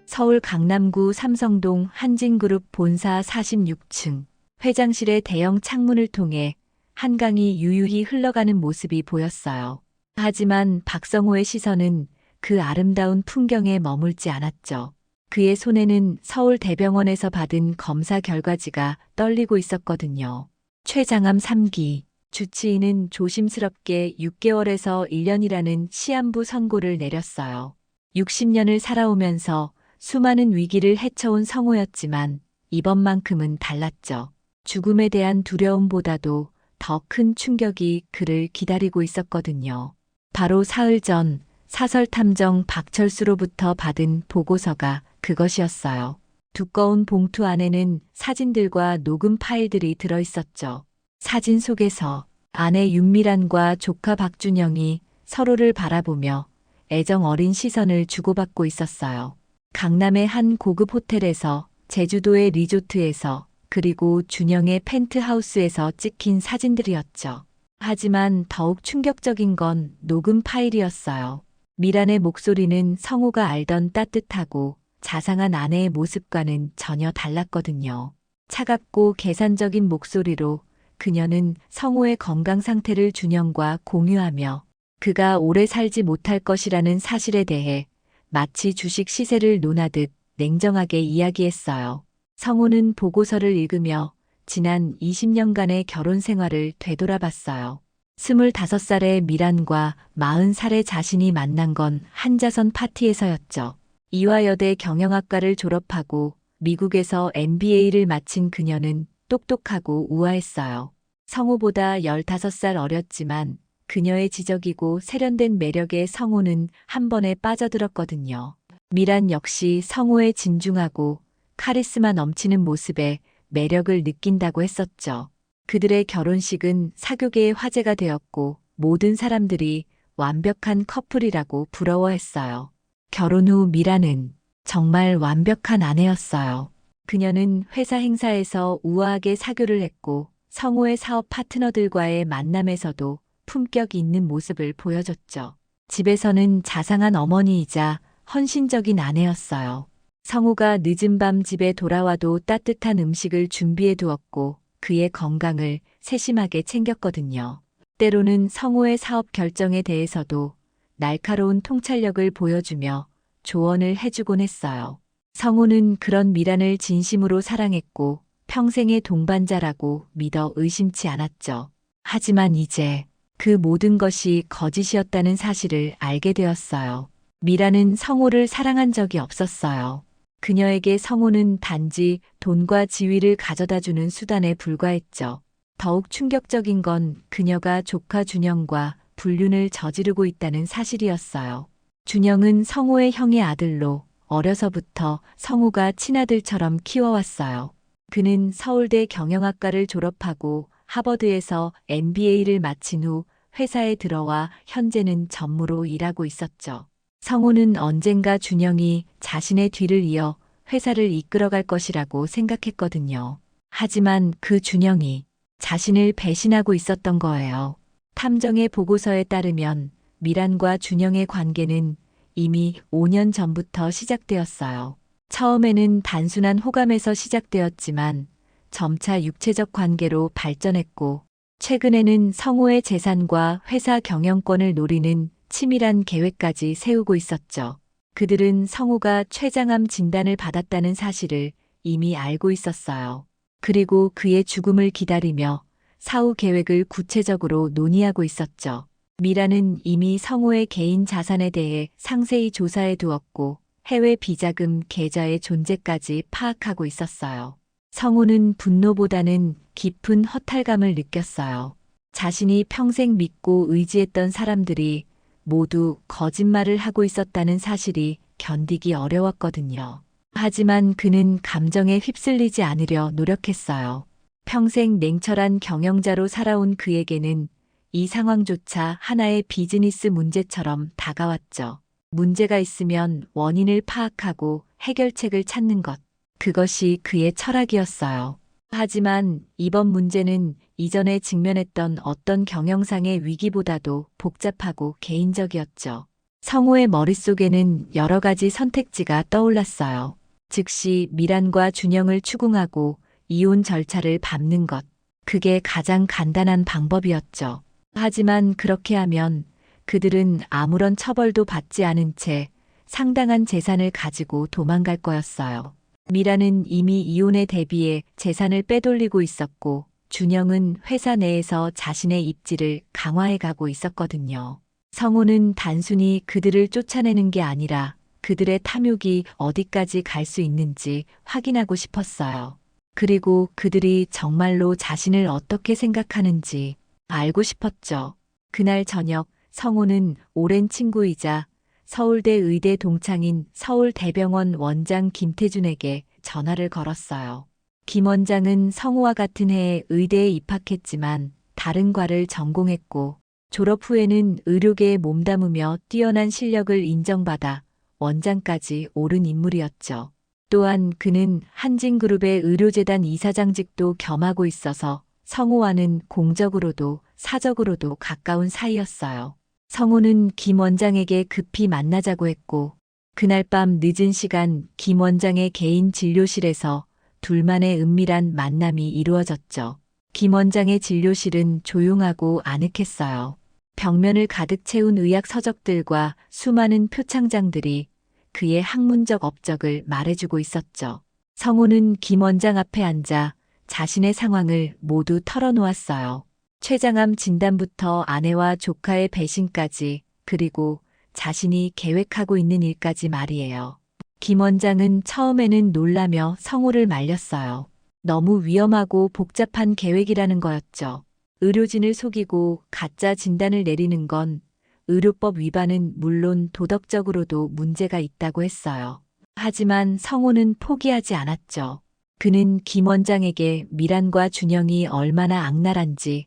서울 강남구 삼성동 한진그룹 본사 46층 회장실의 대형 창문을 통해 한강이 유유히 흘러가는 모습이 보였어요. 하지만 박성호의 시선은 그 아름다운 풍경에 머물지 않았죠. 그의 손에는 서울대병원에서 받은 검사 결과지가 떨리고 있었거든요. 췌장암 3기. 주치의는 조심스럽게 6개월에서 1년이라는 시한부 선고를 내렸어요. 60년을 살아오면서 수많은 위기를 헤쳐온 성호였지만 이번만큼은 달랐죠. 죽음에 대한 두려움보다도 더 큰 충격이 그를 기다리고 있었거든요. 바로 사흘 전 사설탐정 박철수로부터 받은 보고서가 그것이었어요. 두꺼운 봉투 안에는 사진들과 녹음 파일들이 들어있었죠. 사진 속에서 아내 윤미란과 조카 박준영이 서로를 바라보며 애정 어린 시선을 주고받고 있었어요. 강남의 한 고급 호텔에서, 제주도의 리조트에서, 그리고 준영의 펜트하우스에서 찍힌 사진들이었죠. 하지만 더욱 충격적인 건 녹음 파일이었어요. 미란의 목소리는 성호가 알던 따뜻하고 자상한 아내의 모습과는 전혀 달랐거든요. 차갑고 계산적인 목소리로 그녀는 성호의 건강 상태를 준영과 공유하며 그가 오래 살지 못할 것이라는 사실에 대해 마치 주식 시세를 논하듯 냉정하게 이야기했어요. 성호는 보고서를 읽으며 지난 20년간의 결혼 생활을 되돌아봤어요. 25살의 미란과 40살의 자신이 만난 건 한자선 파티에서였죠. 이화여대 경영학과를 졸업하고 미국에서 MBA를 마친 그녀는 똑똑하고 우아했어요. 성호보다 15살 어렸지만 그녀의 지적이고 세련된 매력에 성호는 한 번에 빠져들었거든요. 미란 역시 성호의 진중하고 카리스마 넘치는 모습에 매력을 느낀다고 했었죠. 그들의 결혼식은 사교계의 화제가 되었고 모든 사람들이 완벽한 커플이라고 부러워했어요. 결혼 후 미란은 정말 완벽한 아내였어요. 그녀는 회사 행사에서 우아하게 사교를 했고 성호의 사업 파트너들과의 만남에서도 품격 있는 모습을 보여줬죠. 집에서는 자상한 어머니이자 헌신적인 아내였어요. 성호가 늦은 밤 집에 돌아와도 따뜻한 음식을 준비해 두었고 그의 건강을 세심하게 챙겼거든요. 때로는 성호의 사업 결정에 대해서도 날카로운 통찰력을 보여주며 조언을 해주곤 했어요. 성호는 그런 미란을 진심으로 사랑했고 평생의 동반자라고 믿어 의심치 않았죠. 하지만 이제 그 모든 것이 거짓이었다는 사실을 알게 되었어요. 미란은 성호를 사랑한 적이 없었어요. 그녀에게 성호는 단지 돈과 지위를 가져다주는 수단에 불과했죠. 더욱 충격적인 건 그녀가 조카 준영과 불륜을 저지르고 있다는 사실이었어요. 준영은 성호의 형의 아들로 어려서부터 성호가 친아들처럼 키워왔어요. 그는 서울대 경영학과를 졸업하고 하버드에서 MBA를 마친 후 회사에 들어와 현재는 전무로 일하고 있었죠. 성호는 언젠가 준영이 자신의 뒤를 이어 회사를 이끌어갈 것이라고 생각했거든요. 하지만 그 준영이 자신을 배신하고 있었던 거예요. 탐정의 보고서에 따르면 미란과 준영의 관계는 이미 5년 전부터 시작되었어요. 처음에는 단순한 호감에서 시작되었지만 점차 육체적 관계로 발전했고 최근에는 성호의 재산과 회사 경영권을 노리는 치밀한 계획까지 세우고 있었죠. 그들은 성호가 췌장암 진단을 받았다는 사실을 이미 알고 있었어요. 그리고 그의 죽음을 기다리며 사후 계획을 구체적으로 논의하고 있었죠. 미라는 이미 성호의 개인 자산에 대해 상세히 조사해 두었고 해외 비자금 계좌의 존재까지 파악하고 있었어요. 성호는 분노보다는 깊은 허탈감을 느꼈어요. 자신이 평생 믿고 의지했던 사람들이 모두 거짓말을 하고 있었다는 사실이 견디기 어려웠거든요. 하지만 그는 감정에 휩쓸리지 않으려 노력했어요. 평생 냉철한 경영자로 살아온 그에게는 이 상황조차 하나의 비즈니스 문제처럼 다가왔죠. 문제가 있으면 원인을 파악하고 해결책을 찾는 것. 그것이 그의 철학이었어요. 하지만 이번 문제는 이전에 직면했던 어떤 경영상의 위기보다도 복잡하고 개인적이었죠. 성우의 머릿속에는 여러 가지 선택지가 떠올랐어요. 즉시 미란과 준영을 추궁하고 이혼 절차를 밟는 것. 그게 가장 간단한 방법이었죠. 하지만 그렇게 하면 그들은 아무런 처벌도 받지 않은 채 상당한 재산을 가지고 도망갈 거였어요. 미라는 이미 이혼에 대비해 재산을 빼돌리고 있었고, 준영은 회사 내에서 자신의 입지를 강화해 가고 있었거든요. 성우는 단순히 그들을 쫓아내는 게 아니라 그들의 탐욕이 어디까지 갈 수 있는지 확인하고 싶었어요. 그리고 그들이 정말로 자신을 어떻게 생각하는지 알고 싶었죠. 그날 저녁 성우는 오랜 친구이자 서울대 의대 동창인 서울대병원 원장 김태준에게 전화를 걸었어요. 김 원장은 성우와 같은 해에 의대에 입학했지만 다른 과를 전공했고 졸업 후에는 의료계에 몸담으며 뛰어난 실력을 인정받아 원장까지 오른 인물이었죠. 또한 그는 한진그룹의 의료재단 이사장직도 겸하고 있어서 성우와는 공적으로도 사적으로도 가까운 사이였어요. 성우는 김 원장에게 급히 만나자고 했고, 그날 밤 늦은 시간 김 원장의 개인 진료실에서 둘만의 은밀한 만남이 이루어졌죠. 김 원장의 진료실은 조용하고 아늑했어요. 벽면을 가득 채운 의학 서적들과 수많은 표창장들이 그의 학문적 업적을 말해주고 있었죠. 성우는 김 원장 앞에 앉아 자신의 상황을 모두 털어놓았어요. 췌장암 진단부터 아내와 조카의 배신까지, 그리고 자신이 계획하고 있는 일까지 말이에요. 김 원장은 처음에는 놀라며 성우를 말렸어요. 너무 위험하고 복잡한 계획이라는 거였죠. 의료진을 속이고 가짜 진단을 내리는 건 의료법 위반은 물론 도덕적으로도 문제가 있다고 했어요. 하지만 성우는 포기하지 않았죠. 그는 김 원장에게 미란과 준영이 얼마나 악랄한지,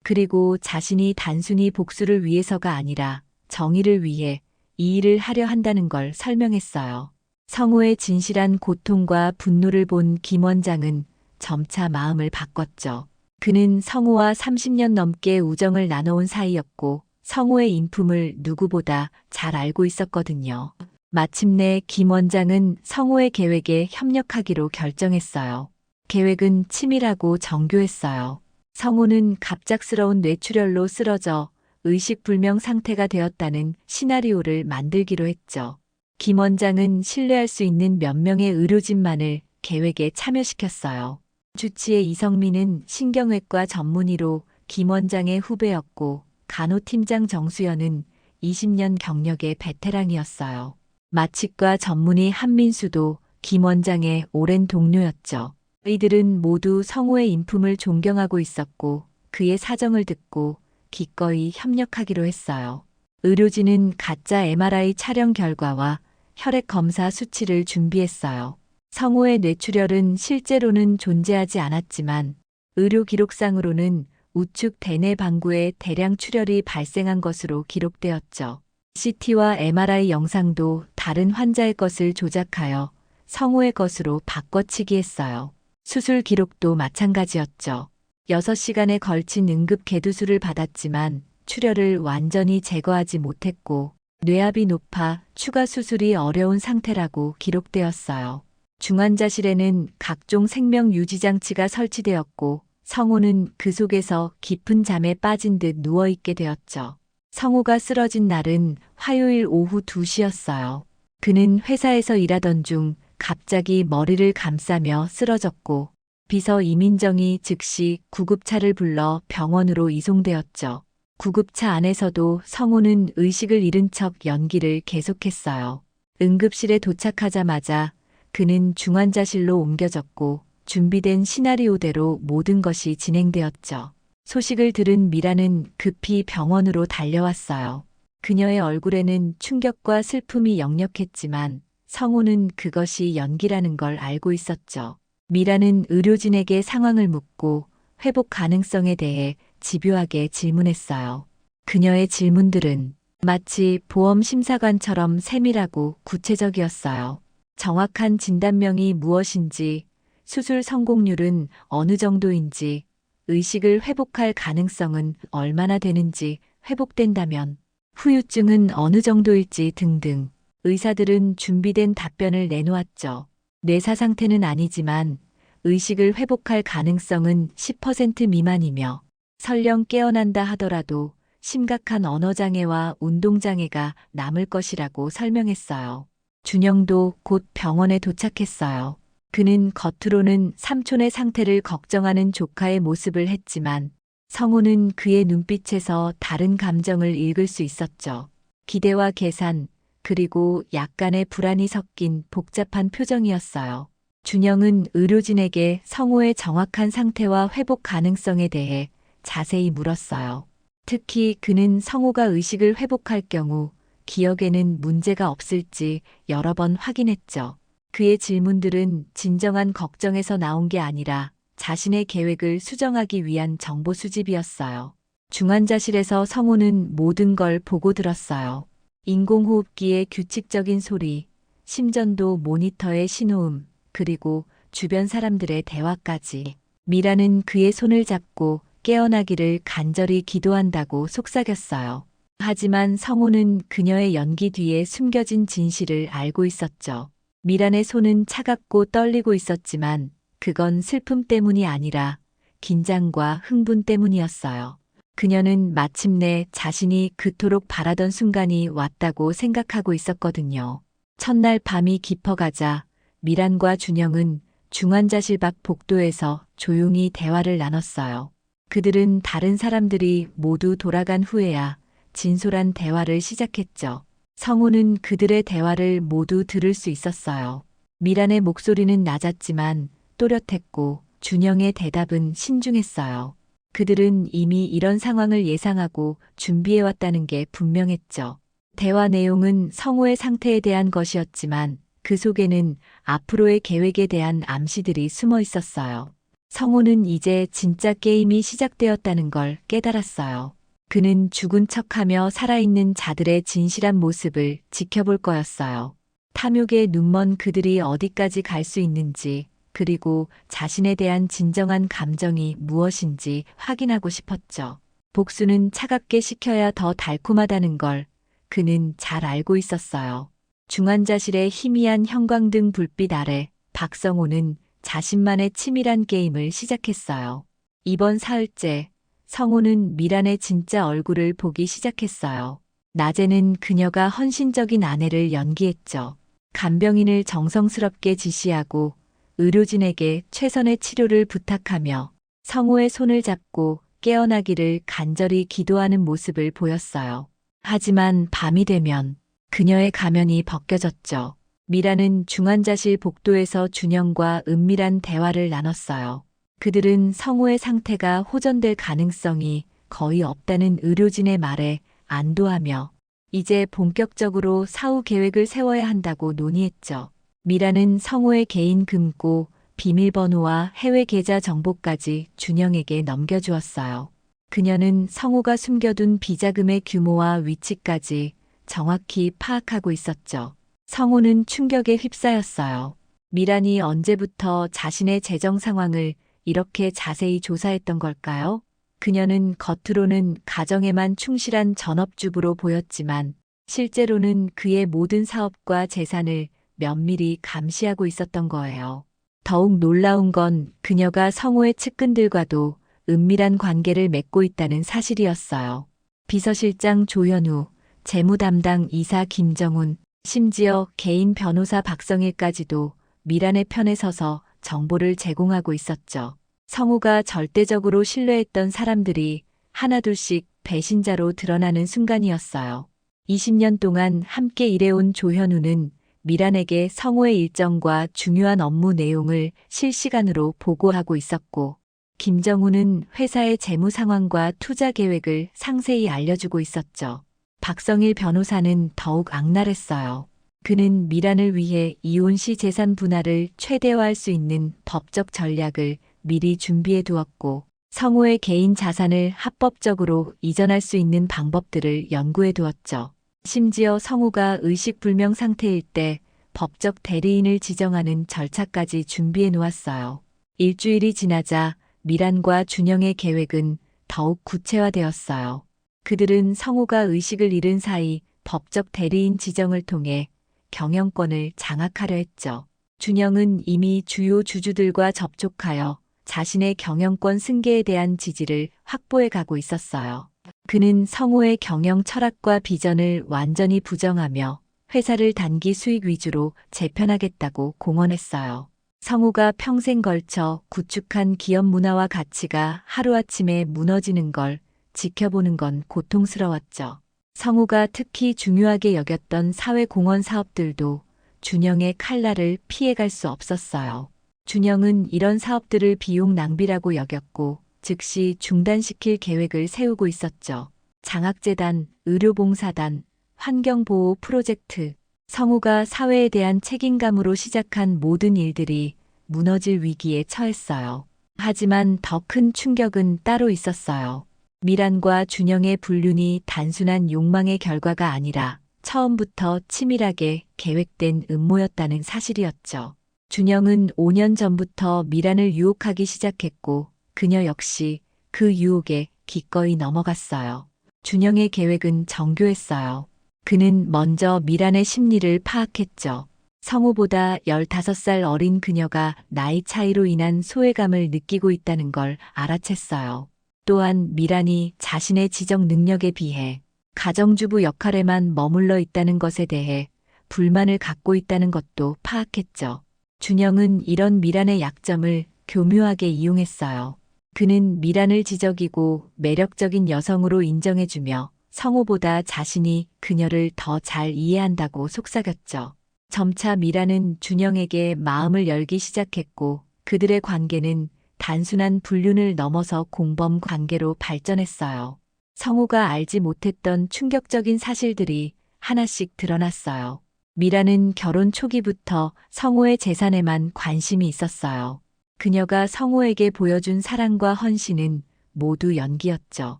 그리고 자신이 단순히 복수를 위해서가 아니라 정의를 위해 이 일을 하려 한다는 걸 설명했어요. 성우의 진실한 고통과 분노를 본 김 원장은 점차 마음을 바꿨죠. 그는 성우와 30년 넘게 우정을 나눠온 사이였고 성우의 인품을 누구보다 잘 알고 있었거든요. 마침내 김 원장은 성우의 계획에 협력하기로 결정했어요. 계획은 치밀하고 정교했어요. 성우는 갑작스러운 뇌출혈로 쓰러져 의식불명 상태가 되었다는 시나리오를 만들기로 했죠. 김 원장은 신뢰할 수 있는 몇 명의 의료진만을 계획에 참여시켰어요. 주치의 이성민은 신경외과 전문의로 김 원장의 후배였고, 간호팀장 정수연은 20년 경력의 베테랑이었어요. 마취과 전문의 한민수도 김 원장의 오랜 동료였죠. 이들은 모두 성우의 인품을 존경하고 있었고 그의 사정을 듣고 기꺼이 협력하기로 했어요. 의료진은 가짜 MRI 촬영 결과와 혈액 검사 수치를 준비했어요. 성우의 뇌출혈은 실제로는 존재하지 않았지만 의료 기록상으로는 우측 대뇌 방구에 대량 출혈이 발생한 것으로 기록되었죠. CT와 MRI 영상도 다른 환자의 것을 조작하여 성우의 것으로 바꿔치기 했어요. 수술 기록도 마찬가지였죠. 6시간에 걸친 응급 개두술을 받았지만 출혈을 완전히 제거하지 못했고 뇌압이 높아 추가 수술이 어려운 상태라고 기록되었어요. 중환자실에는 각종 생명 유지 장치가 설치되었고 성우는 그 속에서 깊은 잠에 빠진 듯 누워있게 되었죠. 성우가 쓰러진 날은 화요일 오후 2시였어요. 그는 회사에서 일하던 중 갑자기 머리를 감싸며 쓰러졌고 비서 이민정이 즉시 구급차를 불러 병원으로 이송되었죠. 구급차 안에서도 성우는 의식을 잃은 척 연기를 계속했어요. 응급실에 도착하자마자 그는 중환자실로 옮겨졌고 준비된 시나리오대로 모든 것이 진행되었죠. 소식을 들은 미라는 급히 병원으로 달려왔어요. 그녀의 얼굴에는 충격과 슬픔이 역력했지만 성우는 그것이 연기라는 걸 알고 있었죠. 미라는 의료진에게 상황을 묻고 회복 가능성에 대해 집요하게 질문했어요. 그녀의 질문들은 마치 보험 심사관처럼 세밀하고 구체적이었어요. 정확한 진단명이 무엇인지, 수술 성공률은 어느 정도인지, 의식을 회복할 가능성은 얼마나 되는지, 회복된다면 후유증은 어느 정도일지 등등. 의사들은 준비된 답변을 내놓았죠. 뇌사 상태는 아니지만 의식을 회복할 가능성은 10% 미만이며 설령 깨어난다 하더라도 심각한 언어장애와 운동장애가 남을 것이라고 설명했어요. 준영도 곧 병원에 도착했어요. 그는 겉으로는 삼촌의 상태를 걱정하는 조카의 모습을 했지만 성우는 그의 눈빛에서 다른 감정을 읽을 수 있었죠. 기대와 계산, 그리고 약간의 불안이 섞인 복잡한 표정이었어요. 준영은 의료진에게 성우의 정확한 상태와 회복 가능성에 대해 자세히 물었어요. 특히 그는 성우가 의식을 회복할 경우 기억에는 문제가 없을지 여러 번 확인했죠. 그의 질문들은 진정한 걱정에서 나온 게 아니라 자신의 계획을 수정하기 위한 정보 수집이었어요. 중환자실에서 성우는 모든 걸 보고 들었어요. 인공호흡기의 규칙적인 소리, 심전도 모니터의 신호음, 그리고 주변 사람들의 대화까지. 미라는 그의 손을 잡고 깨어나기를 간절히 기도한다고 속삭였어요. 하지만 성우는 그녀의 연기 뒤에 숨겨진 진실을 알고 있었죠. 미란의 손은 차갑고 떨리고 있었지만 그건 슬픔 때문이 아니라 긴장과 흥분 때문이었어요. 그녀는 마침내 자신이 그토록 바라던 순간이 왔다고 생각하고 있었거든요. 첫날 밤이 깊어가자 미란과 준영은 중환자실 밖 복도에서 조용히 대화를 나눴어요. 그들은 다른 사람들이 모두 돌아간 후에야 진솔한 대화를 시작했죠. 성우는 그들의 대화를 모두 들을 수 있었어요. 미란의 목소리는 낮았지만 또렷했고 준영의 대답은 신중했어요. 그들은 이미 이런 상황을 예상하고 준비해왔다는 게 분명했죠. 대화 내용은 성우의 상태에 대한 것이었지만 그 속에는 앞으로의 계획에 대한 암시들이 숨어 있었어요. 성우는 이제 진짜 게임이 시작되었다는 걸 깨달았어요. 그는 죽은 척하며 살아있는 자들의 진실한 모습을 지켜볼 거였어요. 탐욕에 눈먼 그들이 어디까지 갈 수 있는지, 그리고 자신에 대한 진정한 감정이 무엇인지 확인하고 싶었죠. 복수는 차갑게 식혀야 더 달콤하다는 걸 그는 잘 알고 있었어요. 중환자실의 희미한 형광등 불빛 아래 박성호는 자신만의 치밀한 게임을 시작했어요. 이번 사흘째 성호는 미란의 진짜 얼굴을 보기 시작했어요. 낮에는 그녀가 헌신적인 아내를 연기했죠. 간병인을 정성스럽게 지시하고 의료진에게 최선의 치료를 부탁하며 성호의 손을 잡고 깨어나기를 간절히 기도하는 모습을 보였어요. 하지만 밤이 되면 그녀의 가면이 벗겨졌죠. 미라는 중환자실 복도에서 준영과 은밀한 대화를 나눴어요. 그들은 성우의 상태가 호전될 가능성이 거의 없다는 의료진의 말에 안도하며 이제 본격적으로 사후 계획을 세워야 한다고 논의했죠. 미라는 성우의 개인 금고, 비밀번호와 해외 계좌 정보까지 준영에게 넘겨주었어요. 그녀는 성우가 숨겨둔 비자금의 규모와 위치까지 정확히 파악하고 있었죠. 성우는 충격에 휩싸였어요. 미란이 언제부터 자신의 재정 상황을 이렇게 자세히 조사했던 걸까요? 그녀는 겉으로는 가정에만 충실한 전업주부로 보였지만 실제로는 그의 모든 사업과 재산을 면밀히 감시하고 있었던 거예요. 더욱 놀라운 건 그녀가 성우의 측근들과도 은밀한 관계를 맺고 있다는 사실이었어요. 비서실장 조현우, 재무담당 이사 김정훈, 심지어 개인 변호사 박성일까지도 미란의 편에 서서 정보를 제공하고 있었죠. 성우가 절대적으로 신뢰했던 사람들이 하나둘씩 배신자로 드러나는 순간이었어요. 20년 동안 함께 일해온 조현우는 미란에게 성우의 일정과 중요한 업무 내용을 실시간으로 보고하고 있었고, 김정훈은 회사의 재무 상황과 투자 계획을 상세히 알려주고 있었죠. 박성일 변호사는 더욱 악랄했어요. 그는 미란을 위해 이혼 시 재산 분할을 최대화할 수 있는 법적 전략을 미리 준비해 두었고, 성우의 개인 자산을 합법적으로 이전할 수 있는 방법들을 연구해 두었죠. 심지어 성우가 의식불명 상태일 때 법적 대리인을 지정하는 절차까지 준비해 놓았어요. 일주일이 지나자 미란과 준영의 계획은 더욱 구체화되었어요. 그들은 성우가 의식을 잃은 사이 법적 대리인 지정을 통해 경영권을 장악하려 했죠. 준영은 이미 주요 주주들과 접촉하여 자신의 경영권 승계에 대한 지지를 확보해 가고 있었어요. 그는 성우의 경영 철학과 비전을 완전히 부정하며 회사를 단기 수익 위주로 재편하겠다고 공언했어요. 성우가 평생 걸쳐 구축한 기업 문화와 가치가 하루아침에 무너지는 걸 지켜보는 건 고통스러웠죠. 성우가 특히 중요하게 여겼던 사회공헌 사업들도 준영의 칼날을 피해갈 수 없었어요. 준영은 이런 사업들을 비용 낭비라고 여겼고 즉시 중단시킬 계획을 세우고 있었죠. 장학재단, 의료봉사단, 환경보호 프로젝트, 성우가 사회에 대한 책임감으로 시작한 모든 일들이 무너질 위기에 처했어요. 하지만 더 큰 충격은 따로 있었어요. 미란과 준영의 불륜이 단순한 욕망의 결과가 아니라 처음부터 치밀하게 계획된 음모였다는 사실이었죠. 준영은 5년 전부터 미란을 유혹하기 시작했고 그녀 역시 그 유혹에 기꺼이 넘어갔어요. 준영의 계획은 정교했어요. 그는 먼저 미란의 심리를 파악했죠. 성우보다 15살 어린 그녀가 나이 차이로 인한 소외감을 느끼고 있다는 걸 알아챘어요. 또한 미란이 자신의 지적 능력에 비해 가정주부 역할에만 머물러 있다는 것에 대해 불만을 갖고 있다는 것도 파악했죠. 준영은 이런 미란의 약점을 교묘하게 이용했어요. 그는 미란을 지적이고 매력적인 여성으로 인정해주며 성우보다 자신이 그녀를 더 잘 이해한다고 속삭였죠. 점차 미란은 준영에게 마음을 열기 시작했고 그들의 관계는 단순한 불륜을 넘어서 공범 관계로 발전했어요. 성우가 알지 못했던 충격적인 사실들이 하나씩 드러났어요. 미란은 결혼 초기부터 성우의 재산에만 관심이 있었어요. 그녀가 성우에게 보여준 사랑과 헌신은 모두 연기였죠.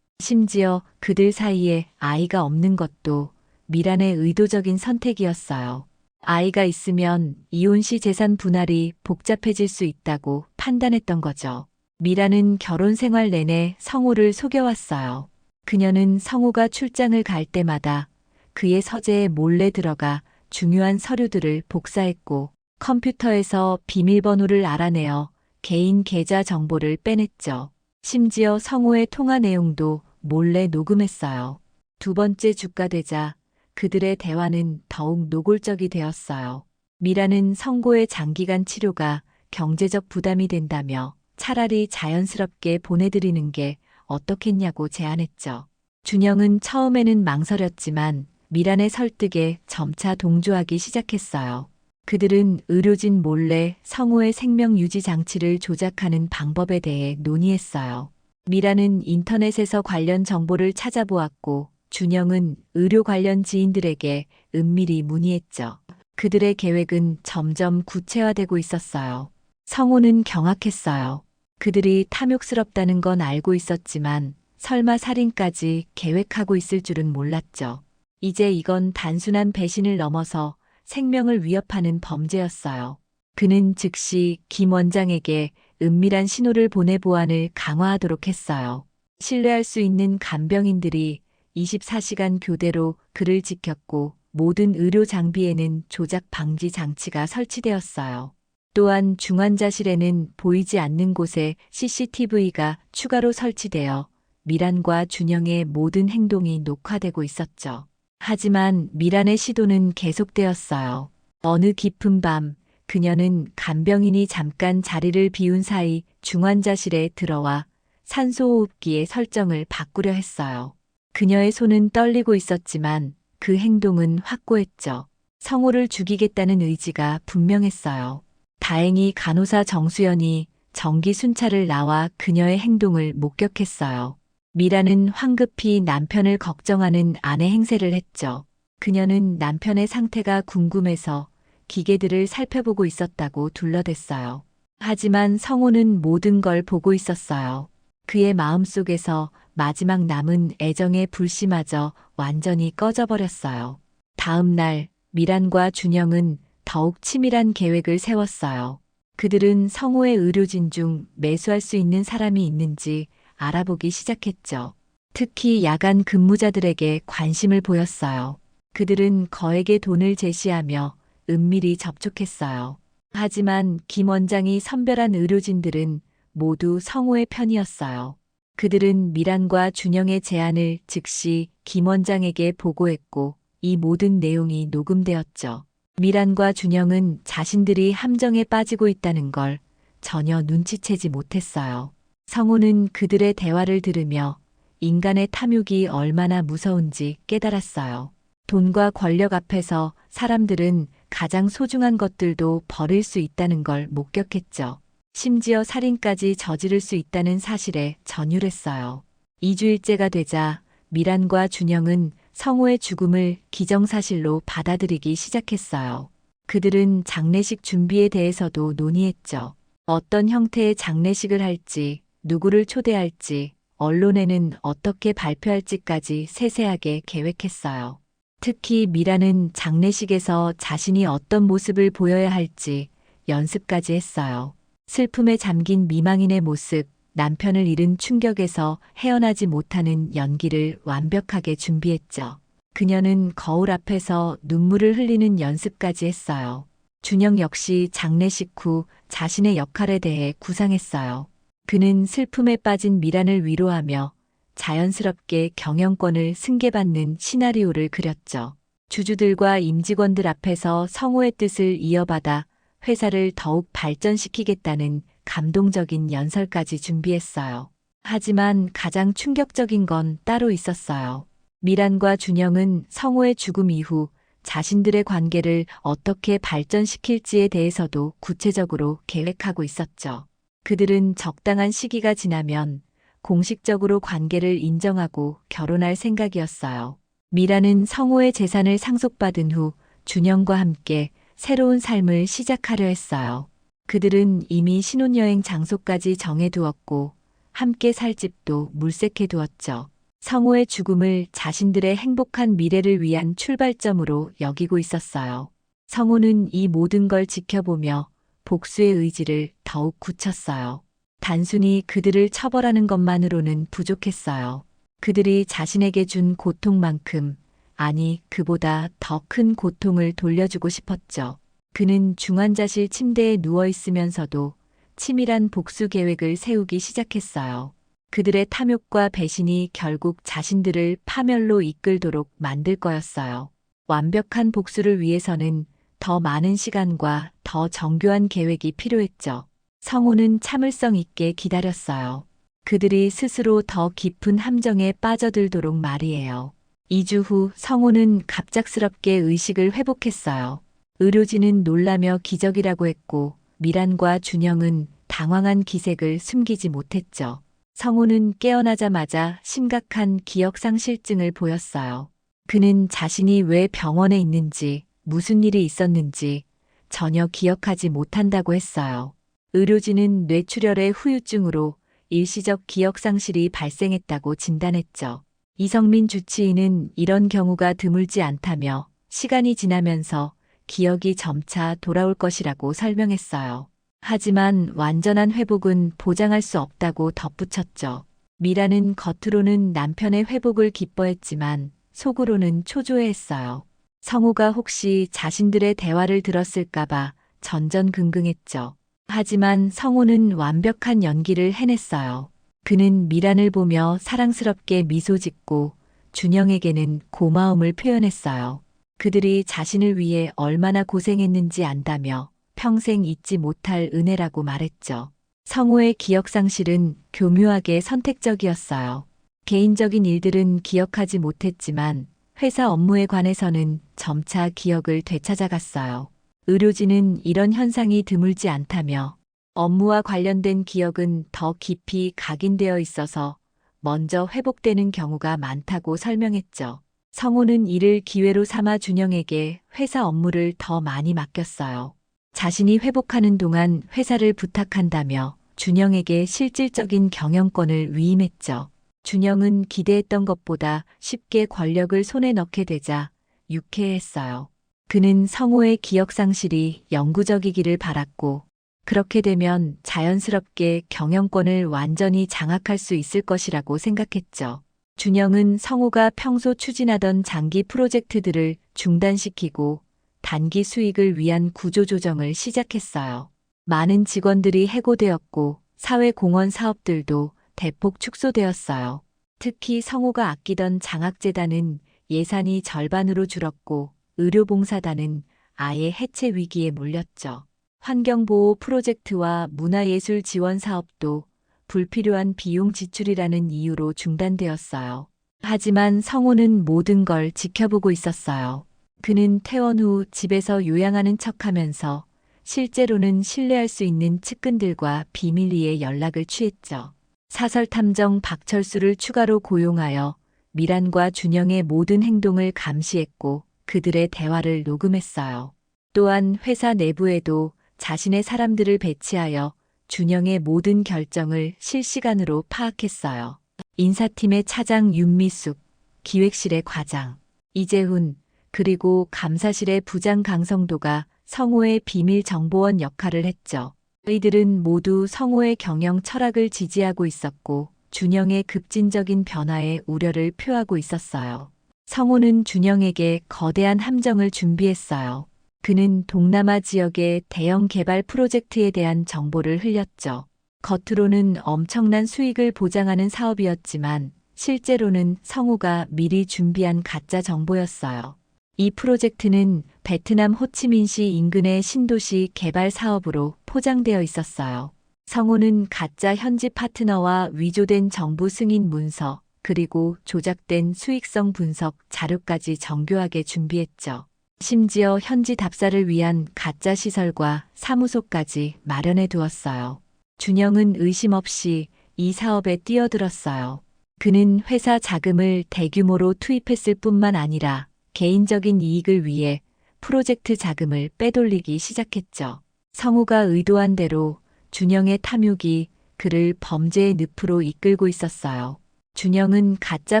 심지어 그들 사이에 아이가 없는 것도 미란의 의도적인 선택이었어요. 아이가 있으면 이혼 시 재산 분할이 복잡해질 수 있다고 판단했던 거죠. 미란은 결혼 생활 내내 성우를 속여왔어요. 그녀는 성우가 출장을 갈 때마다 그의 서재에 몰래 들어가 중요한 서류들을 복사했고 컴퓨터에서 비밀번호를 알아내어 개인 계좌 정보를 빼냈죠. 심지어 성우의 통화 내용도 몰래 녹음했어요. 두 번째 주가 되자 그들의 대화는 더욱 노골적이 되었어요. 미라는 성고의 장기간 치료가 경제적 부담이 된다며 차라리 자연스럽게 보내드리는 게 어떻겠냐고 제안했죠. 준영은 처음에는 망설였지만 미란의 설득에 점차 동조하기 시작했어요. 그들은 의료진 몰래 성우의 생명 유지 장치를 조작하는 방법에 대해 논의했어요. 미란은 인터넷에서 관련 정보를 찾아보았고 준영은 의료 관련 지인들에게 은밀히 문의했죠. 그들의 계획은 점점 구체화되고 있었어요. 성우는 경악했어요. 그들이 탐욕스럽다는 건 알고 있었지만 설마 살인까지 계획하고 있을 줄은 몰랐죠. 이제 이건 단순한 배신을 넘어서 생명을 위협하는 범죄였어요. 그는 즉시 김 원장에게 은밀한 신호를 보내 보안을 강화하도록 했어요. 신뢰할 수 있는 간병인들이 24시간 교대로 그를 지켰고 모든 의료 장비에는 조작 방지 장치가 설치되었어요. 또한 중환자실에는 보이지 않는 곳에 CCTV가 추가로 설치되어 미란과 준영의 모든 행동이 녹화되고 있었죠. 하지만 미란의 시도는 계속되었어요. 어느 깊은 밤 그녀는 간병인이 잠깐 자리를 비운 사이 중환자실에 들어와 산소호흡기의 설정을 바꾸려 했어요. 그녀의 손은 떨리고 있었지만 그 행동은 확고했죠. 성우를 죽이겠다는 의지가 분명했어요. 다행히 간호사 정수연이 정기 순찰을 나와 그녀의 행동을 목격했어요. 미라는 황급히 남편을 걱정하는 아내 행세를 했죠. 그녀는 남편의 상태가 궁금해서 기계들을 살펴보고 있었다고 둘러댔어요. 하지만 성우는 모든 걸 보고 있었어요. 그의 마음속에서 마지막 남은 애정의 불씨마저 완전히 꺼져버렸어요. 다음 날 미란과 준영은 더욱 치밀한 계획을 세웠어요. 그들은 성우의 의료진 중 매수할 수 있는 사람이 있는지 알아보기 시작했죠. 특히 야간 근무자들에게 관심을 보였어요. 그들은 거액의 돈을 제시하며 은밀히 접촉했어요. 하지만 김 원장이 선별한 의료진들은 모두 성호의 편이었어요. 그들은 미란과 준영의 제안을 즉시 김 원장에게 보고했고 이 모든 내용이 녹음되었죠. 미란과 준영은 자신들이 함정에 빠지고 있다는 걸 전혀 눈치채지 못했어요. 성호는 그들의 대화를 들으며 인간의 탐욕이 얼마나 무서운지 깨달았어요. 돈과 권력 앞에서 사람들은 가장 소중한 것들도 버릴 수 있다는 걸 목격했죠. 심지어 살인까지 저지를 수 있다는 사실에 전율했어요. 2주일째가 되자 미란과 준영은 성호의 죽음을 기정사실로 받아들이기 시작했어요. 그들은 장례식 준비에 대해서도 논의했죠. 어떤 형태의 장례식을 할지, 누구를 초대할지, 언론에는 어떻게 발표할지까지 세세하게 계획했어요. 특히 미라는 장례식에서 자신이 어떤 모습을 보여야 할지 연습까지 했어요. 슬픔에 잠긴 미망인의 모습, 남편을 잃은 충격에서 헤어나지 못하는 연기를 완벽하게 준비했죠. 그녀는 거울 앞에서 눈물을 흘리는 연습까지 했어요. 준영 역시 장례식 후 자신의 역할에 대해 구상했어요. 그는 슬픔에 빠진 미란을 위로하며 자연스럽게 경영권을 승계받는 시나리오를 그렸죠. 주주들과 임직원들 앞에서 성호의 뜻을 이어받아 회사를 더욱 발전시키겠다는 감동적인 연설까지 준비했어요. 하지만 가장 충격적인 건 따로 있었어요. 미란과 준영은 성호의 죽음 이후 자신들의 관계를 어떻게 발전시킬지에 대해서도 구체적으로 계획하고 있었죠. 그들은 적당한 시기가 지나면 공식적으로 관계를 인정하고 결혼할 생각이었어요. 미라는 성호의 재산을 상속받은 후 준영과 함께 새로운 삶을 시작하려 했어요. 그들은 이미 신혼여행 장소까지 정해두었고 함께 살 집도 물색해두었죠. 성호의 죽음을 자신들의 행복한 미래를 위한 출발점으로 여기고 있었어요. 성호는 이 모든 걸 지켜보며 복수의 의지를 더욱 굳혔어요. 단순히 그들을 처벌하는 것만으로는 부족했어요. 그들이 자신에게 준 고통만큼, 아니 그보다 더 큰 고통을 돌려주고 싶었죠. 그는 중환자실 침대에 누워 있으면서도 치밀한 복수 계획을 세우기 시작했어요. 그들의 탐욕과 배신이 결국 자신들을 파멸로 이끌도록 만들 거였어요. 완벽한 복수를 위해서는 더 많은 시간과 더 정교한 계획이 필요했죠. 성호는 참을성 있게 기다렸어요. 그들이 스스로 더 깊은 함정에 빠져들도록 말이에요. 2주 후 성호는 갑작스럽게 의식을 회복했어요. 의료진은 놀라며 기적이라고 했고 미란과 준영은 당황한 기색을 숨기지 못했죠. 성호는 깨어나자마자 심각한 기억상실증을 보였어요. 그는 자신이 왜 병원에 있는지, 무슨 일이 있었는지 전혀 기억하지 못한다고 했어요. 의료진은 뇌출혈의 후유증으로 일시적 기억상실이 발생했다고 진단했죠. 이성민 주치의는 이런 경우가 드물지 않다며 시간이 지나면서 기억이 점차 돌아올 것이라고 설명했어요. 하지만 완전한 회복은 보장할 수 없다고 덧붙였죠. 미라는 겉으로는 남편의 회복을 기뻐했지만 속으로는 초조해했어요. 성호가 혹시 자신들의 대화를 들었을까봐 전전긍긍했죠. 하지만 성호는 완벽한 연기를 해냈어요. 그는 미란을 보며 사랑스럽게 미소 짓고 준영에게는 고마움을 표현했어요. 그들이 자신을 위해 얼마나 고생했는지 안다며 평생 잊지 못할 은혜라고 말했죠. 성호의 기억상실은 교묘하게 선택적이었어요. 개인적인 일들은 기억하지 못했지만 회사 업무에 관해서는 점차 기억을 되찾아갔어요. 의료진은 이런 현상이 드물지 않다며 업무와 관련된 기억은 더 깊이 각인되어 있어서 먼저 회복되는 경우가 많다고 설명했죠. 성호는 이를 기회로 삼아 준영에게 회사 업무를 더 많이 맡겼어요. 자신이 회복하는 동안 회사를 부탁한다며 준영에게 실질적인 경영권을 위임했죠. 준영은 기대했던 것보다 쉽게 권력을 손에 넣게 되자 유쾌했어요. 그는 성호의 기억상실이 영구적이기를 바랐고 그렇게 되면 자연스럽게 경영권을 완전히 장악할 수 있을 것이라고 생각했죠. 준영은 성우가 평소 추진하던 장기 프로젝트들을 중단시키고 단기 수익을 위한 구조조정을 시작했어요. 많은 직원들이 해고되었고 사회공헌 사업들도 대폭 축소되었어요. 특히 성우가 아끼던 장학재단은 예산이 절반으로 줄었고 의료봉사단은 아예 해체 위기에 몰렸죠. 환경보호 프로젝트와 문화예술 지원 사업도 불필요한 비용 지출이라는 이유로 중단되었어요. 하지만 성우는 모든 걸 지켜보고 있었어요. 그는 퇴원 후 집에서 요양하는 척하면서 실제로는 신뢰할 수 있는 측근들과 비밀리에 연락을 취했죠. 사설탐정 박철수를 추가로 고용하여 미란과 준영의 모든 행동을 감시했고 그들의 대화를 녹음했어요. 또한 회사 내부에도 자신의 사람들을 배치하여 준영의 모든 결정을 실시간으로 파악했어요. 인사팀의 차장 윤미숙, 기획실의 과장 이재훈, 그리고 감사실의 부장 강성도가 성우의 비밀정보원 역할을 했죠. 이들은 모두 성우의 경영 철학을 지지하고 있었고 준영의 급진적인 변화에 우려를 표하고 있었어요. 성우는 준영에게 거대한 함정을 준비했어요. 그는 동남아 지역의 대형 개발 프로젝트에 대한 정보를 흘렸죠. 겉으로는 엄청난 수익을 보장하는 사업이었지만 실제로는 성우가 미리 준비한 가짜 정보였어요. 이 프로젝트는 베트남 호치민시 인근의 신도시 개발 사업으로 포장되어 있었어요. 성우는 가짜 현지 파트너와 위조된 정부 승인 문서, 그리고 조작된 수익성 분석 자료까지 정교하게 준비했죠. 심지어 현지 답사를 위한 가짜 시설과 사무소까지 마련해 두었어요. 준영은 의심 없이 이 사업에 뛰어들었어요. 그는 회사 자금을 대규모로 투입했을 뿐만 아니라 개인적인 이익을 위해 프로젝트 자금을 빼돌리기 시작했죠. 성우가 의도한 대로 준영의 탐욕이 그를 범죄의 늪으로 이끌고 있었어요. 준영은 가짜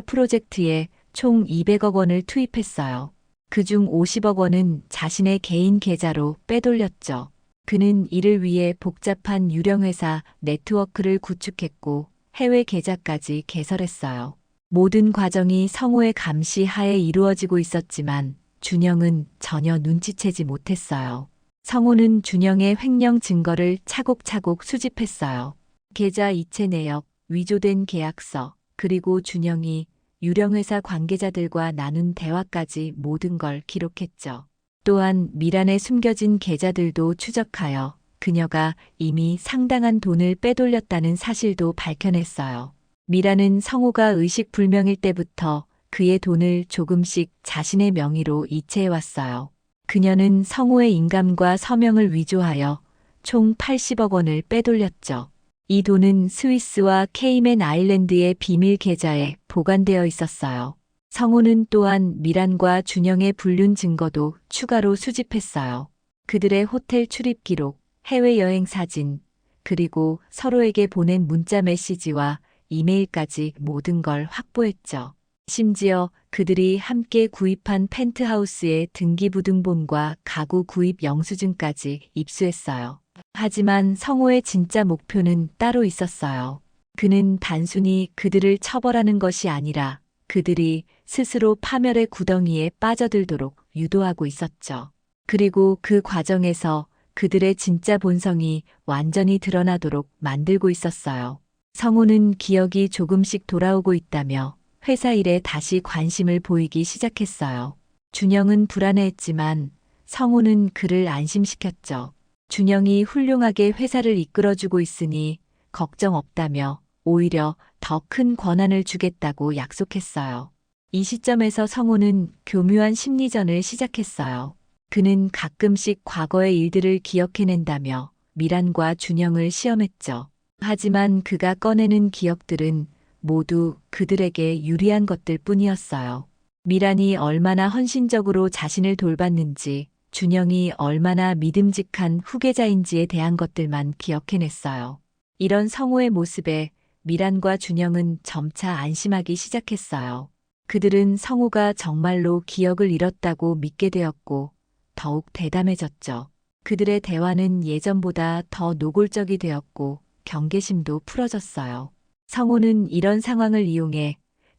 프로젝트에 총 200억 원을 투입했어요. 그중 50억 원은 자신의 개인 계좌로 빼돌렸죠. 그는 이를 위해 복잡한 유령회사 네트워크를 구축했고 해외 계좌까지 개설했어요. 모든 과정이 성우의 감시 하에 이루어지고 있었지만 준영은 전혀 눈치채지 못했어요. 성우는 준영의 횡령 증거를 차곡차곡 수집했어요. 계좌 이체 내역, 위조된 계약서, 그리고 준영이 유령회사 관계자들과 나눈 대화까지 모든 걸 기록했죠. 또한 미란에 숨겨진 계좌들도 추적하여 그녀가 이미 상당한 돈을 빼돌렸다는 사실도 밝혀냈어요. 미란은 성우가 의식불명일 때부터 그의 돈을 조금씩 자신의 명의로 이체해왔어요. 그녀는 성우의 인감과 서명을 위조하여 총 80억 원을 빼돌렸죠. 이 돈은 스위스와 케이맨 아일랜드의 비밀 계좌에 보관되어 있었어요. 성우는 또한 미란과 준영의 불륜 증거도 추가로 수집했어요. 그들의 호텔 출입 기록, 해외여행 사진, 그리고 서로에게 보낸 문자 메시지와 이메일까지 모든 걸 확보했죠. 심지어 그들이 함께 구입한 펜트하우스의 등기부등본과 가구 구입 영수증까지 입수했어요. 하지만 성우의 진짜 목표는 따로 있었어요. 그는 단순히 그들을 처벌하는 것이 아니라 그들이 스스로 파멸의 구덩이에 빠져들도록 유도하고 있었죠. 그리고 그 과정에서 그들의 진짜 본성이 완전히 드러나도록 만들고 있었어요. 성우는 기억이 조금씩 돌아오고 있다며 회사 일에 다시 관심을 보이기 시작했어요. 준영은 불안해했지만 성우는 그를 안심시켰죠. 준영이 훌륭하게 회사를 이끌어주고 있으니 걱정 없다며 오히려 더 큰 권한을 주겠다고 약속했어요. 이 시점에서 성우는 교묘한 심리전을 시작했어요. 그는 가끔씩 과거의 일들을 기억해낸다며 미란과 준영을 시험했죠. 하지만 그가 꺼내는 기억들은 모두 그들에게 유리한 것들 뿐이었어요. 미란이 얼마나 헌신적으로 자신을 돌봤는지, 준영이 얼마나 믿음직한 후계자인지에 대한 것들만 기억해냈어요. 이런 성우의 모습에 미란과 준영은 점차 안심하기 시작했어요. 그들은 성우가 정말로 기억을 잃었다고 믿게 되었고 더욱 대담해졌죠. 그들의 대화는 예전보다 더 노골적이 되었고 경계심도 풀어졌어요. 성우는 이런 상황을 이용해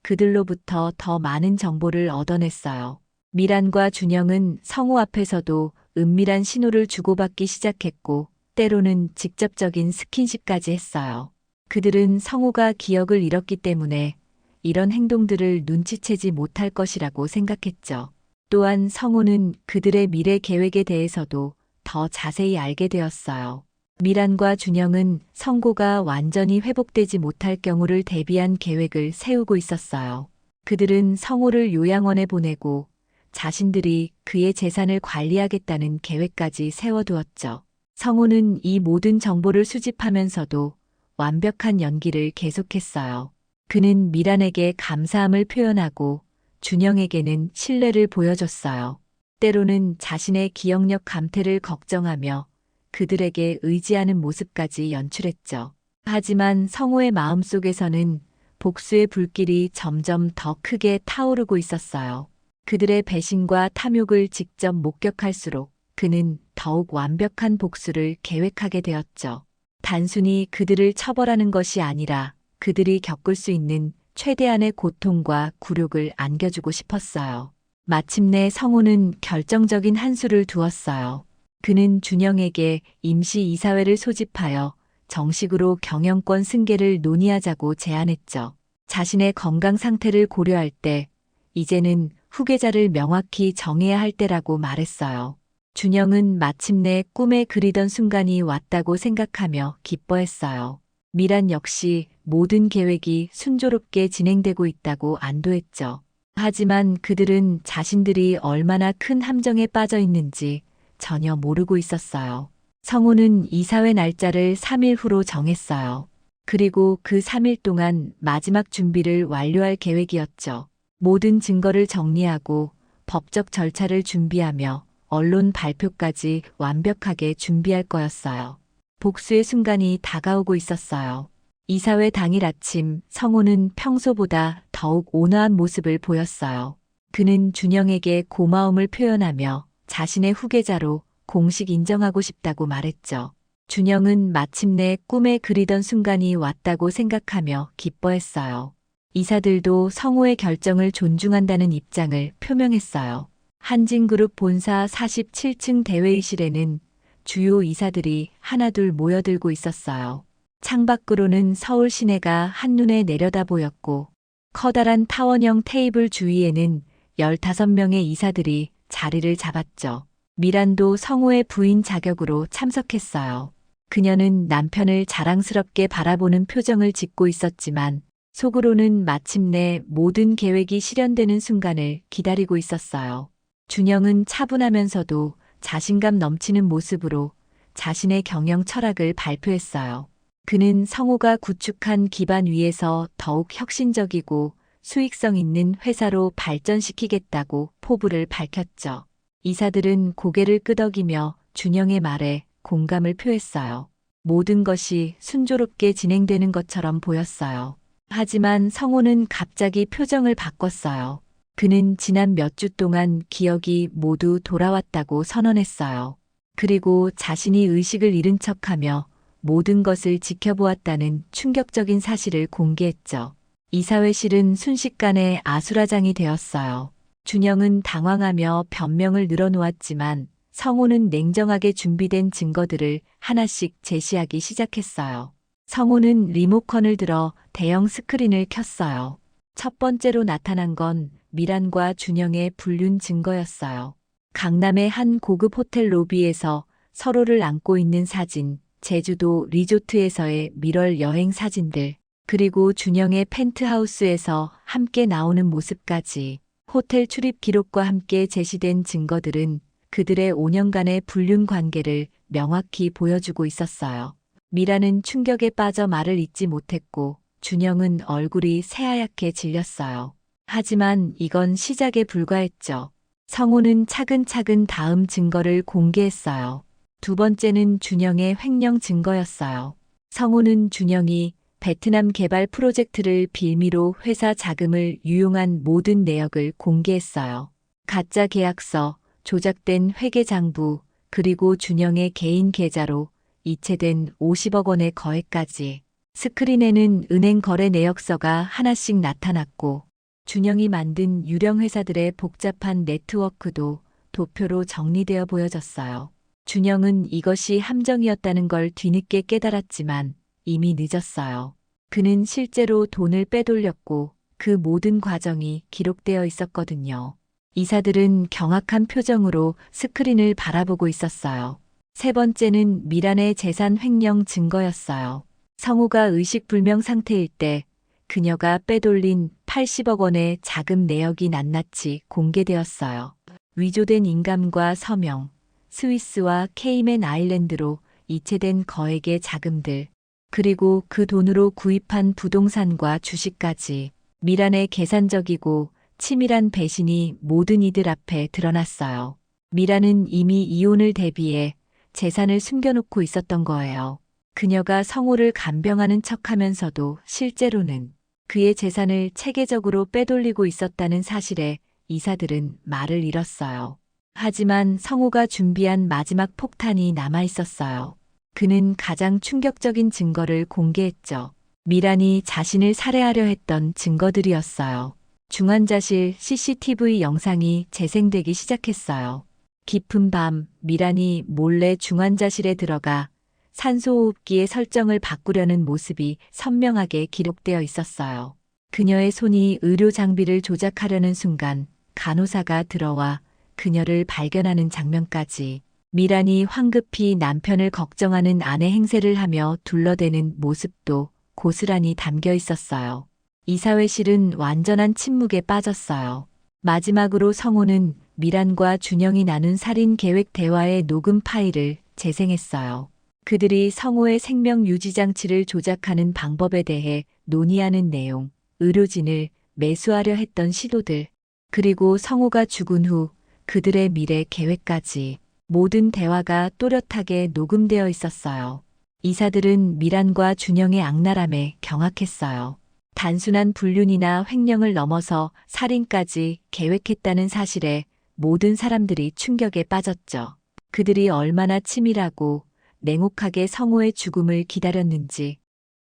그들로부터 더 많은 정보를 얻어냈어요. 미란과 준영은 성우 앞에서도 은밀한 신호를 주고받기 시작했고, 때로는 직접적인 스킨십까지 했어요. 그들은 성우가 기억을 잃었기 때문에 이런 행동들을 눈치채지 못할 것이라고 생각했죠. 또한 성우는 그들의 미래 계획에 대해서도 더 자세히 알게 되었어요. 미란과 준영은 성고가 완전히 회복되지 못할 경우를 대비한 계획을 세우고 있었어요. 그들은 성우를 요양원에 보내고 자신들이 그의 재산을 관리하겠다는 계획까지 세워두었죠. 성우는 이 모든 정보를 수집하면서도 완벽한 연기를 계속했어요. 그는 미란에게 감사함을 표현하고 준영에게는 신뢰를 보여줬어요. 때로는 자신의 기억력 감퇴를 걱정하며 그들에게 의지하는 모습까지 연출했죠. 하지만 성우의 마음속에서는 복수의 불길이 점점 더 크게 타오르고 있었어요. 그들의 배신과 탐욕을 직접 목격할수록 그는 더욱 완벽한 복수를 계획하게 되었죠. 단순히 그들을 처벌하는 것이 아니라 그들이 겪을 수 있는 최대한의 고통과 굴욕을 안겨주고 싶었어요. 마침내 성우는 결정적인 한 수를 두었어요. 그는 준영에게 임시 이사회를 소집하여 정식으로 경영권 승계를 논의하자고 제안했죠. 자신의 건강 상태를 고려할 때 이제는 후계자를 명확히 정해야 할 때라고 말했어요. 준영은 마침내 꿈에 그리던 순간이 왔다고 생각하며 기뻐했어요. 미란 역시 모든 계획이 순조롭게 진행되고 있다고 안도했죠. 하지만 그들은 자신들이 얼마나 큰 함정에 빠져 있는지 전혀 모르고 있었어요. 성우는 이사회 날짜를 3일 후로 정했어요. 그리고 그 3일 동안 마지막 준비를 완료할 계획이었죠. 모든 증거를 정리하고 법적 절차를 준비하며 언론 발표까지 완벽하게 준비할 거였어요. 복수의 순간이 다가오고 있었어요. 이사회 당일 아침 성우는 평소보다 더욱 온화한 모습을 보였어요. 그는 준영에게 고마움을 표현하며 자신의 후계자로 공식 인정하고 싶다고 말했죠. 준영은 마침내 꿈에 그리던 순간이 왔다고 생각하며 기뻐했어요. 이사들도 성우의 결정을 존중한다는 입장을 표명했어요. 한진그룹 본사 47층 대회의실에는 주요 이사들이 하나둘 모여들고 있었어요. 창밖으로는 서울 시내가 한눈에 내려다 보였고 커다란 타원형 테이블 주위에는 15명의 이사들이 자리를 잡았죠. 미란도 성우의 부인 자격으로 참석했어요. 그녀는 남편을 자랑스럽게 바라보는 표정을 짓고 있었지만 속으로는 마침내 모든 계획이 실현되는 순간을 기다리고 있었어요. 준영은 차분하면서도 자신감 넘치는 모습으로 자신의 경영 철학을 발표했어요. 그는 성우가 구축한 기반 위에서 더욱 혁신적이고 수익성 있는 회사로 발전시키겠다고 포부를 밝혔죠. 이사들은 고개를 끄덕이며 준영의 말에 공감을 표했어요. 모든 것이 순조롭게 진행되는 것처럼 보였어요. 하지만 성우는 갑자기 표정을 바꿨어요. 그는 지난 몇 주 동안 기억이 모두 돌아왔다고 선언했어요. 그리고 자신이 의식을 잃은 척하며 모든 것을 지켜보았다는 충격적인 사실을 공개했죠. 이사회실은 순식간에 아수라장이 되었어요. 준영은 당황하며 변명을 늘어놓았지만 성우는 냉정하게 준비된 증거들을 하나씩 제시하기 시작했어요. 성우는 리모컨을 들어 대형 스크린을 켰어요. 첫 번째로 나타난 건 미란과 준영의 불륜 증거였어요. 강남의 한 고급 호텔 로비에서 서로를 안고 있는 사진, 제주도 리조트에서의 밀월 여행 사진들, 그리고 준영의 펜트하우스에서 함께 나오는 모습까지 호텔 출입 기록과 함께 제시된 증거들은 그들의 5년간의 불륜 관계를 명확히 보여주고 있었어요. 미라는 충격에 빠져 말을 잇지 못했고 준영은 얼굴이 새하얗게 질렸어요. 하지만 이건 시작에 불과했죠. 성우는 차근차근 다음 증거를 공개했어요. 두 번째는 준영의 횡령 증거였어요. 성우는 준영이 베트남 개발 프로젝트를 빌미로 회사 자금을 유용한 모든 내역을 공개했어요. 가짜 계약서, 조작된 회계장부, 그리고 준영의 개인 계좌로 이체된 50억 원의 거액까지. 스크린에는 은행 거래 내역서가 하나씩 나타났고 준영이 만든 유령 회사들의 복잡한 네트워크도 도표로 정리되어 보여졌어요. 준영은 이것이 함정이었다는 걸 뒤늦게 깨달았지만 이미 늦었어요. 그는 실제로 돈을 빼돌렸고 그 모든 과정이 기록되어 있었거든요. 이사들은 경악한 표정으로 스크린을 바라보고 있었어요. 세 번째는 미란의 재산 횡령 증거였어요. 성우가 의식불명 상태일 때 그녀가 빼돌린 80억 원의 자금 내역이 낱낱이 공개되었어요. 위조된 인감과 서명, 스위스와 케이맨 아일랜드로 이체된 거액의 자금들, 그리고 그 돈으로 구입한 부동산과 주식까지 미란의 계산적이고 치밀한 배신이 모든 이들 앞에 드러났어요. 미란은 이미 이혼을 대비해 재산을 숨겨놓고 있었던 거예요. 그녀가 성우를 간병하는 척하면서도 실제로는 그의 재산을 체계적으로 빼돌리고 있었다는 사실에 이사들은 말을 잃었어요. 하지만 성우가 준비한 마지막 폭탄이 남아 있었어요. 그는 가장 충격적인 증거를 공개했죠. 미란이 자신을 살해하려 했던 증거들이었어요. 중환자실 CCTV 영상이 재생되기 시작했어요. 깊은 밤, 미란이 몰래 중환자실에 들어가 산소호흡기의 설정을 바꾸려는 모습이 선명하게 기록되어 있었어요. 그녀의 손이 의료 장비를 조작하려는 순간 간호사가 들어와 그녀를 발견하는 장면까지, 미란이 황급히 남편을 걱정하는 아내 행세를 하며 둘러대는 모습도 고스란히 담겨 있었어요. 이사회실은 완전한 침묵에 빠졌어요. 마지막으로 성우는 미란과 준영이 나눈 살인 계획 대화의 녹음 파일을 재생했어요. 그들이 성우의 생명 유지 장치를 조작하는 방법에 대해 논의하는 내용, 의료진을 매수하려 했던 시도들, 그리고 성우가 죽은 후 그들의 미래 계획까지 모든 대화가 또렷하게 녹음되어 있었어요. 이사들은 미란과 준영의 악랄함에 경악했어요. 단순한 불륜이나 횡령을 넘어서 살인까지 계획했다는 사실에 모든 사람들이 충격에 빠졌죠. 그들이 얼마나 치밀하고 냉혹하게 성우의 죽음을 기다렸는지,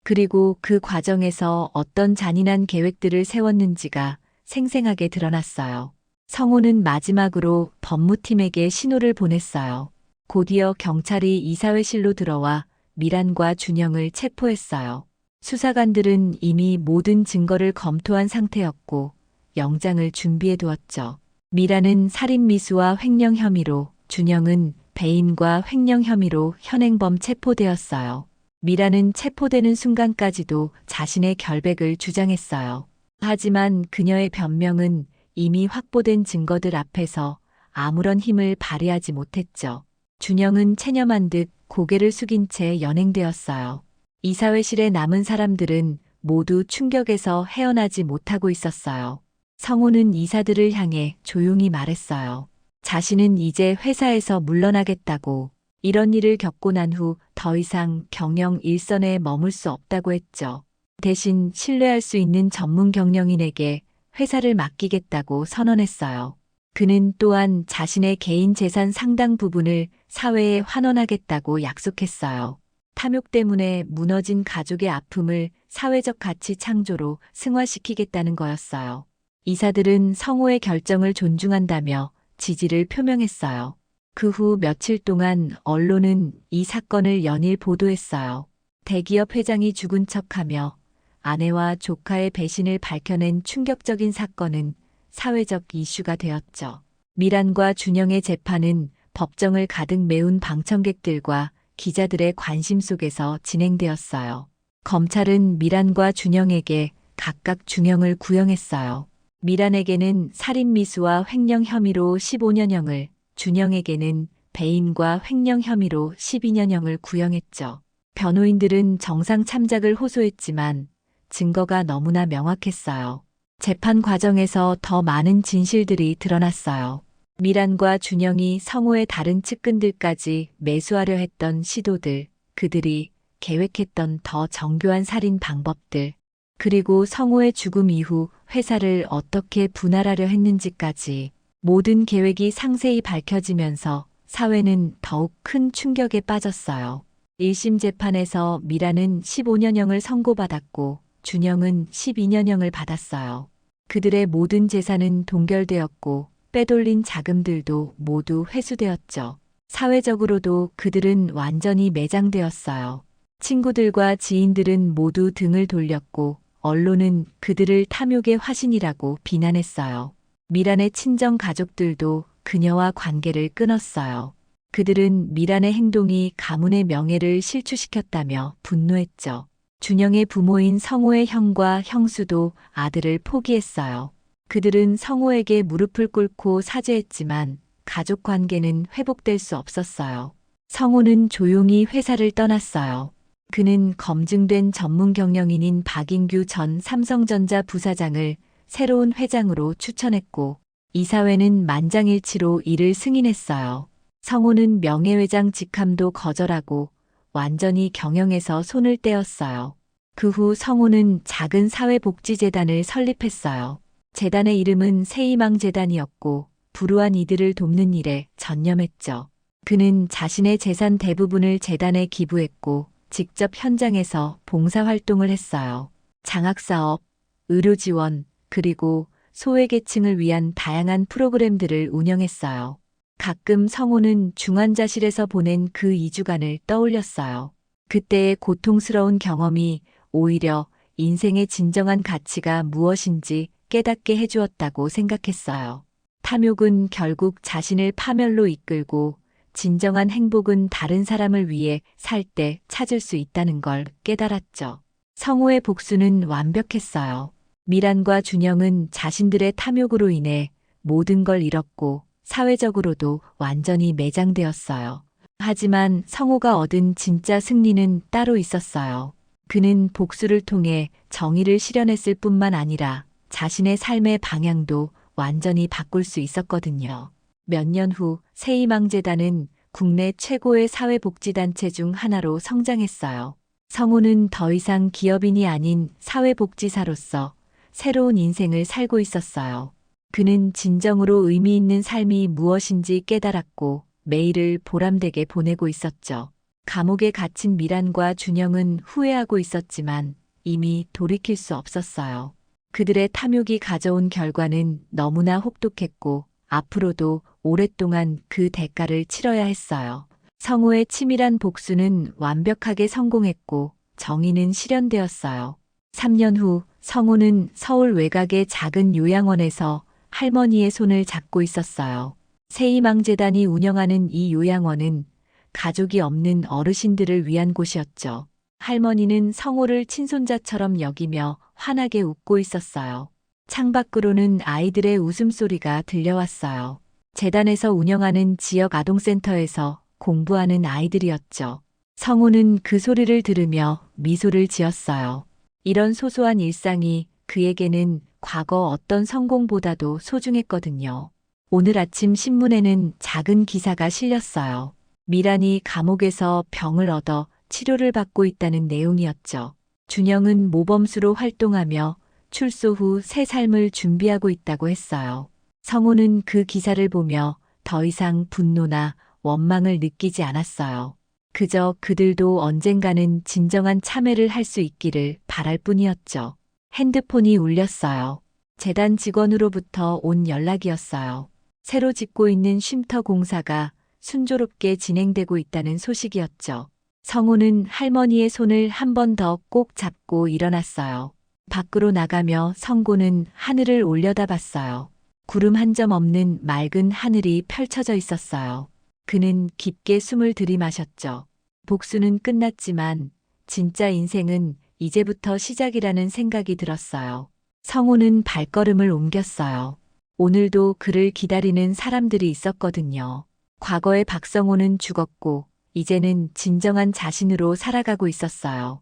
그리고 그 과정에서 어떤 잔인한 계획들을 세웠는지가 생생하게 드러났어요. 성우는 마지막으로 법무팀에게 신호를 보냈어요. 곧이어 경찰이 이사회실로 들어와 미란과 준영을 체포했어요. 수사관들은 이미 모든 증거를 검토한 상태였고 영장을 준비해 두었죠. 미란은 살인미수와 횡령 혐의로, 준영은 배임과 횡령 혐의로 현행범 체포되었어요. 미란은 체포되는 순간까지도 자신의 결백을 주장했어요. 하지만 그녀의 변명은 이미 확보된 증거들 앞에서 아무런 힘을 발휘하지 못했죠. 준영은 체념한 듯 고개를 숙인 채 연행되었어요. 이사회실에 남은 사람들은 모두 충격에서 헤어나지 못하고 있었어요. 성우는 이사들을 향해 조용히 말했어요. 자신은 이제 회사에서 물러나겠다고, 이런 일을 겪고 난 후 더 이상 경영 일선에 머물 수 없다고 했죠. 대신 신뢰할 수 있는 전문 경영인에게 회사를 맡기겠다고 선언했어요. 그는 또한 자신의 개인 재산 상당 부분을 사회에 환원하겠다고 약속했어요. 탐욕 때문에 무너진 가족의 아픔을 사회적 가치 창조로 승화시키겠다는 거였어요. 이사들은 성우의 결정을 존중한다며 지지를 표명했어요. 그 후 며칠 동안 언론은 이 사건을 연일 보도했어요. 대기업 회장이 죽은 척하며 아내와 조카의 배신을 밝혀낸 충격적인 사건은 사회적 이슈가 되었죠. 미란과 준영의 재판은 법정을 가득 메운 방청객들과 기자들의 관심 속에서 진행되었어요. 검찰은 미란과 준영에게 각각 중형을 구형했어요. 미란에게는 살인미수와 횡령 혐의로 15년형을, 준영에게는 배임과 횡령 혐의로 12년형을 구형했죠. 변호인들은 정상 참작을 호소했지만 증거가 너무나 명확했어요. 재판 과정에서 더 많은 진실들이 드러났어요. 미란과 준영이 성우의 다른 측근들까지 매수하려 했던 시도들, 그들이 계획했던 더 정교한 살인 방법들, 그리고 성우의 죽음 이후 회사를 어떻게 분할하려 했는지까지 모든 계획이 상세히 밝혀지면서 사회는 더욱 큰 충격에 빠졌어요. 1심 재판에서 미란은 15년형을 선고받았고 준영은 12년형을 받았어요. 그들의 모든 재산은 동결되었고 빼돌린 자금들도 모두 회수되었죠. 사회적으로도 그들은 완전히 매장되었어요. 친구들과 지인들은 모두 등을 돌렸고 언론은 그들을 탐욕의 화신이라고 비난했어요. 미란의 친정 가족들도 그녀와 관계를 끊었어요. 그들은 미란의 행동이 가문의 명예를 실추시켰다며 분노했죠. 준영의 부모인 성호의 형과 형수도 아들을 포기했어요. 그들은 성호에게 무릎을 꿇고 사죄했지만 가족 관계는 회복될 수 없었어요. 성호는 조용히 회사를 떠났어요. 그는 검증된 전문 경영인인 박인규 전 삼성전자 부사장을 새로운 회장으로 추천했고 이사회는 만장일치로 이를 승인했어요. 성호는 명예회장 직함도 거절하고 완전히 경영에서 손을 떼었어요. 그 후 성호는 작은 사회복지재단을 설립했어요. 재단의 이름은 새희망재단이었고 불우한 이들을 돕는 일에 전념했죠. 그는 자신의 재산 대부분을 재단에 기부했고 직접 현장에서 봉사활동을 했어요. 장학사업, 의료지원, 그리고 소외계층을 위한 다양한 프로그램들을 운영했어요. 가끔 성호는 중환자실에서 보낸 그 2주간을 떠올렸어요. 그때의 고통스러운 경험이 오히려 인생의 진정한 가치가 무엇인지 깨닫게 해주었다고 생각했어요. 탐욕은 결국 자신을 파멸로 이끌고 진정한 행복은 다른 사람을 위해 살 때 찾을 수 있다는 걸 깨달았죠. 성호의 복수는 완벽했어요. 미란과 준영은 자신들의 탐욕으로 인해 모든 걸 잃었고 사회적으로도 완전히 매장되었어요. 하지만 성호가 얻은 진짜 승리는 따로 있었어요. 그는 복수를 통해 정의를 실현했을 뿐만 아니라 자신의 삶의 방향도 완전히 바꿀 수 있었거든요. 몇 년 후 새희망재단은 국내 최고의 사회복지단체 중 하나로 성장했어요. 성호는 더 이상 기업인이 아닌 사회복지사로서 새로운 인생을 살고 있었어요. 그는 진정으로 의미 있는 삶이 무엇인지 깨달았고 매일을 보람되게 보내고 있었죠. 감옥에 갇힌 미란과 준영은 후회하고 있었지만 이미 돌이킬 수 없었어요. 그들의 탐욕이 가져온 결과는 너무나 혹독했고 앞으로도 오랫동안 그 대가를 치러야 했어요. 성호의 치밀한 복수는 완벽하게 성공했고 정의는 실현되었어요. 3년 후 성호는 서울 외곽의 작은 요양원에서 할머니의 손을 잡고 있었어요. 새희망재단이 운영하는 이 요양원은 가족이 없는 어르신들을 위한 곳이었죠. 할머니는 성호를 친손자처럼 여기며 환하게 웃고 있었어요. 창밖으로는 아이들의 웃음소리가 들려왔어요. 재단에서 운영하는 지역 아동센터에서 공부하는 아이들이었죠. 성호는 그 소리를 들으며 미소를 지었어요. 이런 소소한 일상이 그에게는 과거 어떤 성공보다도 소중했거든요. 오늘 아침 신문에는 작은 기사가 실렸어요. 미란이 감옥에서 병을 얻어 치료를 받고 있다는 내용이었죠. 준영은 모범수로 활동하며 출소 후 새 삶을 준비하고 있다고 했어요. 성호는 그 기사를 보며 더 이상 분노나 원망을 느끼지 않았어요. 그저 그들도 언젠가는 진정한 참회를 할 수 있기를 바랄 뿐이었죠. 핸드폰이 울렸어요. 재단 직원으로부터 온 연락이었어요. 새로 짓고 있는 쉼터 공사가 순조롭게 진행되고 있다는 소식이었죠. 성호는 할머니의 손을 한 번 더 꼭 잡고 일어났어요. 밖으로 나가며 성고는 하늘을 올려다봤어요. 구름 한 점 없는 맑은 하늘이 펼쳐져 있었어요. 그는 깊게 숨을 들이마셨죠. 복수는 끝났지만 진짜 인생은 이제부터 시작이라는 생각이 들었어요. 성호는 발걸음을 옮겼어요. 오늘도 그를 기다리는 사람들이 있었거든요. 과거의 박성호는 죽었고 이제는 진정한 자신으로 살아가고 있었어요.